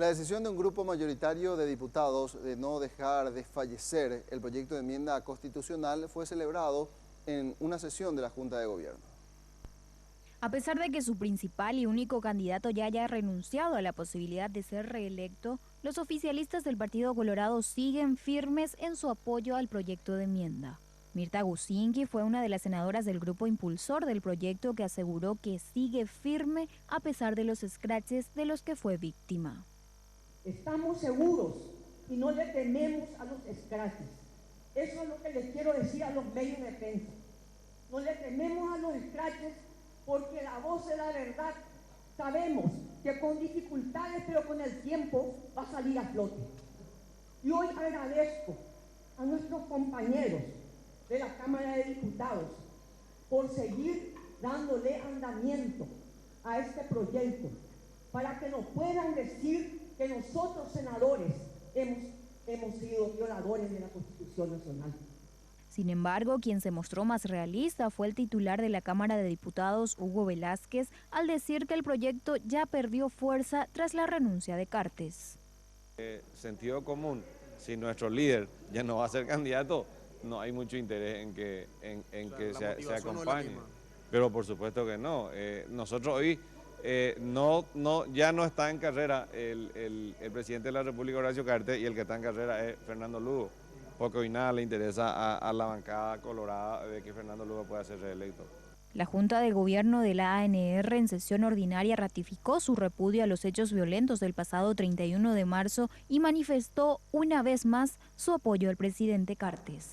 La decisión de un grupo mayoritario de diputados de no dejar desfallecer el proyecto de enmienda constitucional fue celebrado en una sesión de la Junta de Gobierno. A pesar de que su principal y único candidato ya haya renunciado a la posibilidad de ser reelecto, los oficialistas del Partido Colorado siguen firmes en su apoyo al proyecto de enmienda. Mirta Gusinqui fue una de las senadoras del grupo impulsor del proyecto que aseguró que sigue firme a pesar de los escraches de los que fue víctima. Estamos seguros y no le tememos a los escraches. Eso es lo que les quiero decir a los medios de prensa. No le tememos a los escraches porque la voz de la verdad sabemos que con dificultades, pero con el tiempo va a salir a flote. Y hoy agradezco a nuestros compañeros de la Cámara de Diputados por seguir dándole andamiento a este proyecto para que nos puedan decir que nosotros senadores hemos sido violadores de la Constitución Nacional. Sin embargo, quien se mostró más realista fue el titular de la Cámara de Diputados, Hugo Velázquez, al decir que el proyecto ya perdió fuerza tras la renuncia de Cartes. Sentido común, si nuestro líder ya no va a ser candidato, no hay mucho interés en que se acompañe. Pero por supuesto que no. Nosotros hoy ya no está en carrera el presidente de la República, Horacio Cartes, y el que está en carrera es Fernando Lugo, porque hoy nada le interesa a la bancada colorada de que Fernando Lugo pueda ser reelecto. La Junta de Gobierno de la ANR en sesión ordinaria ratificó su repudio a los hechos violentos del pasado 31 de marzo y manifestó una vez más su apoyo al presidente Cartes.